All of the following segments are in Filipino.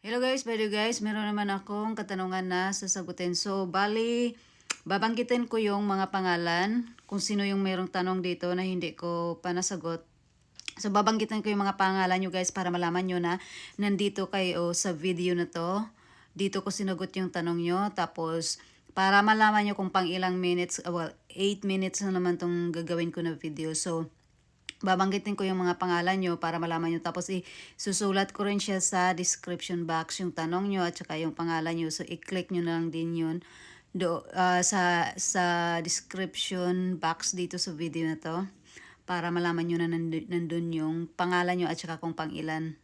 Hello guys, by the way guys, meron naman akong katanungan na sasagutin. So, bali, babanggitin ko yung mga pangalan, kung sino yung merong tanong dito na hindi ko pa nasagot. So, babanggitin ko yung mga pangalan nyo guys para malaman nyo na nandito kayo sa video na to. Dito ko sinagot yung tanong nyo. Tapos, para malaman nyo kung pang ilang minutes, well, 8 minutes na naman tong gagawin ko na video. So, babanggitin ko yung mga pangalan nyo para malaman nyo. Tapos susulat ko rin siya sa description box yung tanong nyo at saka yung pangalan nyo. So i-click nyo na lang din yun sa description box dito sa video na to. Para malaman nyo na nandun yung pangalan nyo at saka kung pang ilang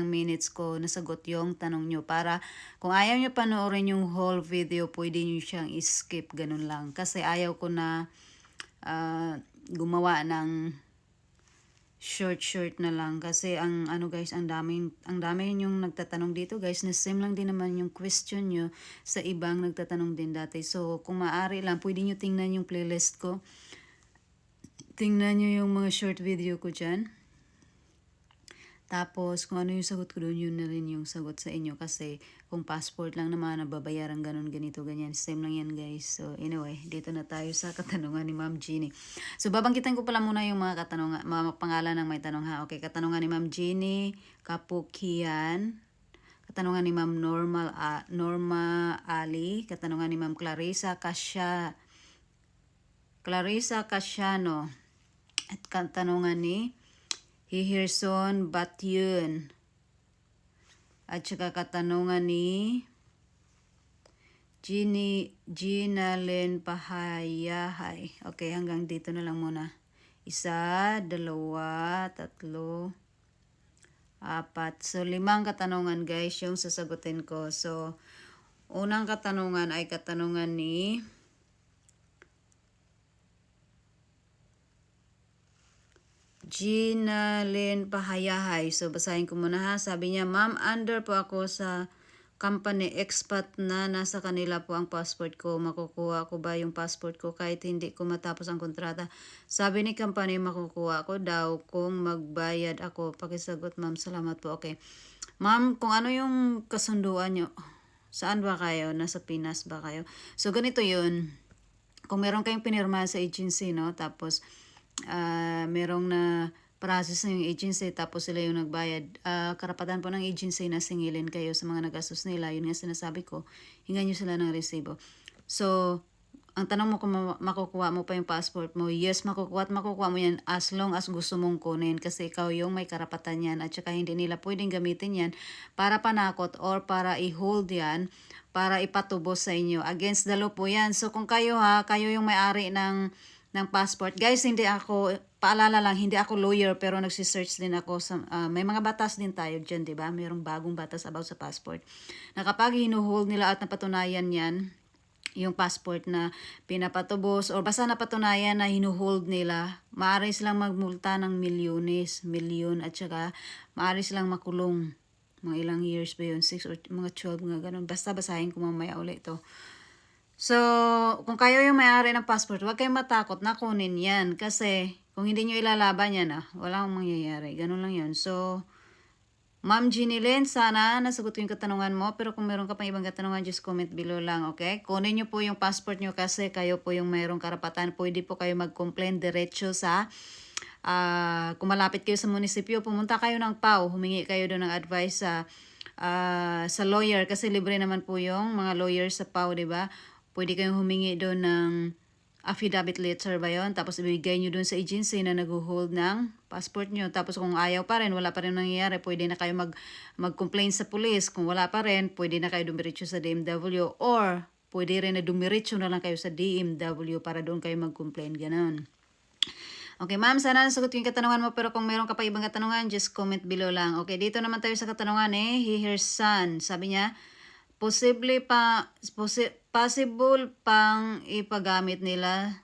minutes ko nasagot yung tanong nyo. Para kung ayaw nyo panoorin yung whole video, pwede nyo siyang skip, ganun lang. Kasi ayaw ko na gumawa ng short na lang kasi ang ano guys, ang dami yung nagtatanong dito guys, na same lang din naman yung question nyo sa ibang nagtatanong din dati. So kung maaari lang, pwede nyo tingnan yung playlist ko, tingnan nyo yung mga short video ko dyan. Tapos, kung ano yung sagot ko doon, yun na rin yung sagot sa inyo. Kasi, kung passport lang naman, nababayaran ganun, ganito, ganyan. Same lang yan, guys. So, anyway, dito na tayo sa katanungan ni Ma'am Jeannie. So, babanggitan ko pala muna yung mga katanungan, mga pangalan ng may tanong ha. Okay, katanungan ni Ma'am Jeannie Kapukian. Katanungan ni Ma'am Norma Ali. Katanungan ni Ma'am Clarissa Casiano. At katanungan ni Hiherson Batyun. At saka katanungan ni Gina Len Pahayahay. Okay, hanggang dito na lang muna. 1, 2, 3, 4. So, 5 katanungan guys yung sasagutin ko. So, unang katanungan ay katanungan ni Gina Len Pahayahay. So, basahin ko muna ha. Sabi niya, Ma'am, under po ako sa company expat na nasa kanila po ang passport ko. Makukuha ko ba yung passport ko kahit hindi ko matapos ang kontrata? Sabi ni company, makukuha ko daw kung magbayad ako. Pakisagot, ma'am. Salamat po. Okay. Ma'am, kung ano yung kasunduan nyo, saan ba kayo? Nasa Pinas ba kayo? So, ganito yun. Kung meron kayong pinirma sa agency, no? Tapos, merong na process na yung agency tapos sila yung nagbayad. Karapatan po ng agency na singilin kayo sa mga nagastos nila. Yun nga sinasabi ko, hingan nyo sila ng resibo. So, ang tanong mo kung makukuha mo pa yung passport mo, yes, makukuha mo yan as long as gusto mong kunin kasi ikaw yung may karapatan yan at saka hindi nila pwedeng gamitin yan para panakot or para i-hold yan, para ipatubos sa inyo. Against the law po yan. So, kung kayo yung may-ari ng passport. Guys, paalala lang, hindi ako lawyer pero nagsisearch din ako sa, may mga batas din tayo dyan, di ba? Mayroong bagong batas about sa passport. Na kapag hinuhold nila at napatunayan yan, yung passport na pinapatubos or basta napatunayan na hinuhold nila, maaari silang magmulta ng milyon at saka maaari silang makulong. Mga ilang years ba yun? 6 or mga 12, mga ganun. Basta basahin ko mamaya ulit ito. So, kung kayo yung may-ari ng passport, huwag kayong matakot na kunin yan. Kasi, kung hindi nyo ilalaban yan, walang mangyayari. Ganun lang yun. So, Ma'am Jeannie Lynn, sana nasagot ko yung katanungan mo. Pero kung meron ka pang ibang katanungan, just comment below lang, okay? Kunin nyo po yung passport nyo kasi kayo po yung mayroong karapatan. Pwede po kayo mag-complain diretso sa, kung malapit kayo sa munisipyo, pumunta kayo ng PAW, humingi kayo doon ng advice sa lawyer. Kasi libre naman po yung mga lawyers sa PAW, di ba? Pwede kayong humingi doon ng affidavit letter ba yun? Tapos ibigay nyo doon sa agency na nag-hold ng passport nyo. Tapos kung ayaw pa rin, wala pa rin nangyayari, pwede na kayo mag-complain sa police. Kung wala pa rin, pwede na kayo dumiretso sa DMW or pwede rin na dumiretso na lang kayo sa DMW para doon kayo mag-complain. Ganon. Okay, ma'am, sana nasagot yung katanungan mo. Pero kung meron ka pa ibang katanungan, just comment below lang. Okay, dito naman tayo sa katanungan Hiherson. Sabi niya, possible pang ipagamit nila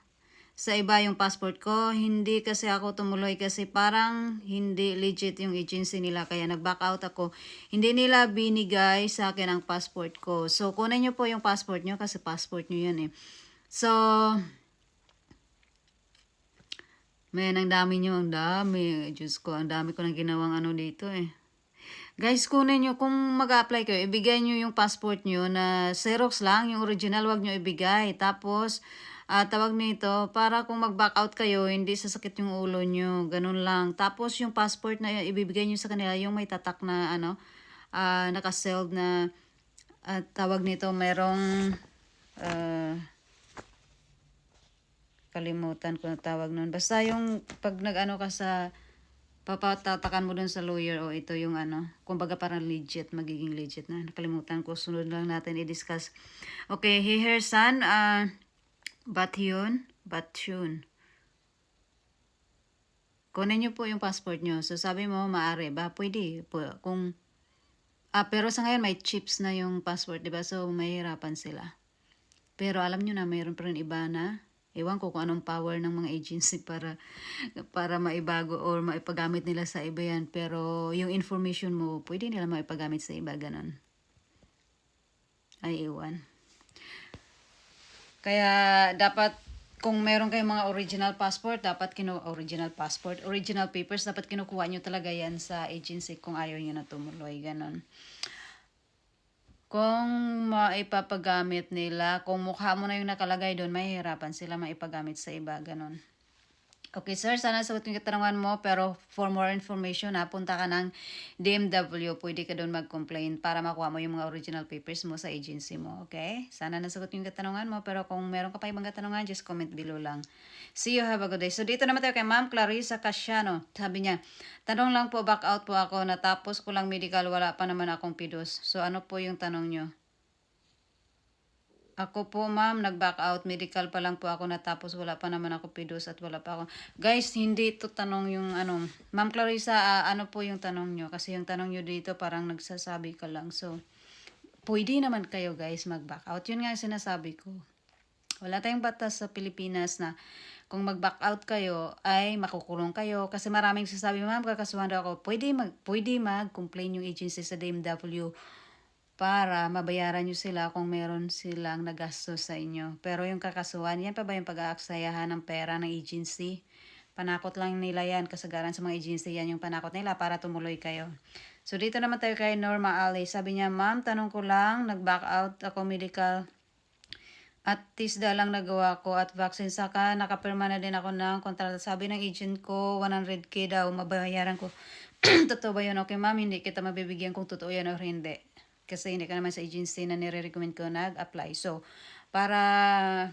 sa iba yung passport ko. Hindi kasi ako tumuloy kasi parang hindi legit yung agency nila kaya nag-back out ako. Hindi nila binigay sa akin ang passport ko. So, kunin nyo po yung passport nyo kasi passport nyo yan eh. So, ang dami. Diyos ko, ang dami ko nang ginawang ano dito eh. Guys, kunin nyo, kung mag-apply kayo, ibigay nyo yung passport nyo na Xerox lang, yung original wag nyo ibigay. Tapos, tawag nito, para kung mag-back out kayo, hindi sasakit yung ulo nyo, ganun lang. Tapos, yung passport na yun, ibibigay nyo sa kanila, yung may tatak na, naka-sealed na, tawag nito, merong, kalimutan ko na tawag nun. Basta yung, pag nag-ano ka sa, papatatakan mo dun sa lawyer o ito yung kumbaga parang legit, magiging legit na. Nakalimutan ko, sunod lang natin i-discuss. Okay, Hiher-san, Batyun. Kunin nyo po yung passport nyo. So sabi mo, maaari ba? Pwede. Kung, pero sa ngayon may chips na yung passport, diba? So mahirapan sila. Pero alam nyo na, mayroon pa rin iba na ewan ko kung anong power ng mga agency para maibago or maipagamit nila sa iba yan. Pero yung information mo, pwede nila maipagamit sa iba, ganun. Ay, ewan. Kaya dapat, kung meron kayong mga original passport, original papers, dapat kinukuha nyo talaga yan sa agency kung ayaw nyo na tumuloy, ganun. Kung maipapagamit nila, kung mukha mo na yung nakalagay doon, mahihirapan sila maipagamit sa iba, ganun. Okay, sir, sana sagot yung katanungan mo, pero for more information, punta ka ng DMW, pwede ka doon mag-complain para makuha mo yung mga original papers mo sa agency mo, okay? Sana nasagot yung katanungan mo, pero kung meron ka pa ibang katanungan, just comment below lang. See you, have a good day. So, dito naman tayo kay Ma'am Clarissa Casiano. Sabi niya, tanong lang po, back out po ako, natapos ko lang medical, wala pa naman akong PIDOS. So, ano po yung tanong nyo? Ako po, ma'am, nag-back out. Medical pa lang po ako natapos. Wala pa naman ako PIDOS at wala pa ako. Guys, hindi ito tanong yung Ma'am Clarissa, ano po yung tanong nyo? Kasi yung tanong nyo dito parang nagsasabi ka lang. So, pwede naman kayo guys mag-back out. Yun nga yung sinasabi ko. Wala tayong batas sa Pilipinas na kung mag-back out kayo ay makukulong kayo. Kasi maraming sasabi, ma'am, kakasuhan daw ako. Pwede mag-complain yung agency sa DMW para mabayaran nyo sila kung meron silang nagastos sa inyo. Pero yung kakasuhan, yan pa ba yung pag-aaksayahan ng pera ng agency? Panakot lang nila yan. Kasagaran sa mga agency yan yung panakot nila para tumuloy kayo. So dito naman tayo kay Norma Ali. Sabi niya, ma'am, tanong ko lang, nag-back out ako medical at TISDA lang nagawa ko at vaccine. Saka nakapirma na din ako ng kontrata. Sabi ng agent ko, 100K daw, mabayaran ko. Totoo ba yun? Okay, ma'am, hindi kita mabibigyan kung totoo yan o hindi. Kasi hindi ka naman sa agency na nire-recommend ko nag-apply. So, para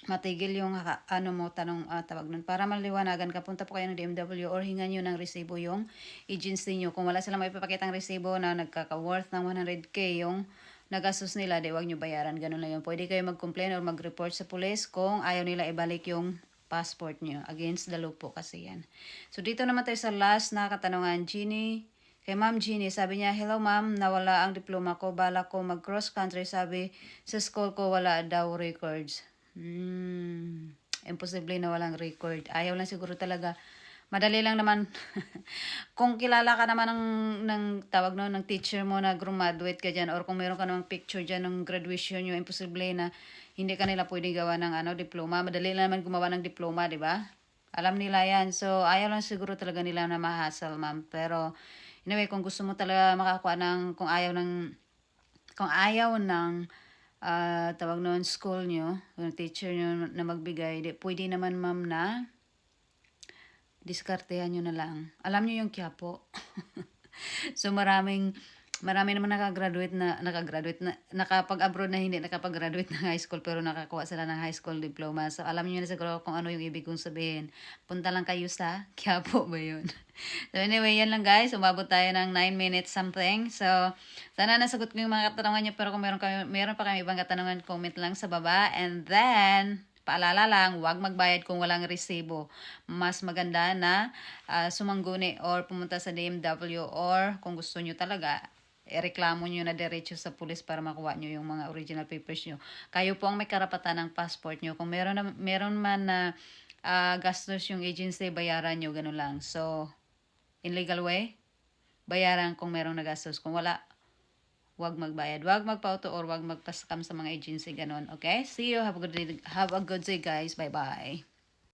matigil yung tawag nun, para maliwanagan ka, punta po kayo ng DMW or hingan nyo ng resibo yung agency nyo. Kung wala silang maipapakitang resibo na nagkaka-worth ng 100K yung nagastos nila, di wag nyo bayaran. Ganun lang yun. Pwede kayo mag-complain or mag-report sa police kung ayaw nila ibalik yung passport nyo. Against the law po kasi yan. So, dito naman tayo sa last na katanungan. Kay Ma'am Jeannie, sabi niya, hello ma'am, nawala ang diploma ko. Bala ko mag-cross country. Sabi, sa school ko wala daw records. Imposible na walang record. Ayaw lang siguro talaga. Madali lang naman. Kung kilala ka naman ng tawag no, ng teacher mo na graduate ka dyan, or kung meron ka namang picture dyan ng graduation nyo, imposible na hindi ka nila pwede gawa ng diploma. Madali lang naman gumawa ng diploma, di ba? Alam nila yan. So, ayaw lang siguro talaga nila na ma-hassle, ma'am. Pero, anyway, kung gusto mo talaga makakuha kung ayaw ng tawag noon school nyo, yung teacher nyo na magbigay, pwede naman ma'am na diskartehan nyo na lang. Alam nyo yung Quiapo. So marami naman nakapag-abroad na hindi nakapag-graduate ng high school pero nakakuha sila ng high school diploma. So alam niyo na siguro kung ano yung ibig kong sabihin. Punta lang kayo sa Quiapo ba yun? So anyway, yan lang guys. Umabot tayo ng 9 minutes something. So sana nasagot ko yung mga katanungan niyo, pero kung meron pa kami ibang katanungan, comment lang sa baba. And then, paalala lang, huwag magbayad kung walang resibo. Mas maganda na sumangguni or pumunta sa DMW, or kung gusto nyo talaga, reklamo nyo na diretso sa pulis para makuha nyo yung mga original papers nyo. Kayo po ang may karapatan ng passport nyo. Kung meron man na gastos yung agency, bayaran nyo, ganun lang. So, in legal way, bayaran kung merong nagastos. Kung wala, huwag magbayad. Huwag magpa-auto or huwag magpa-scam sa mga agency, ganun. Okay? See you. Have a good day guys. Bye-bye.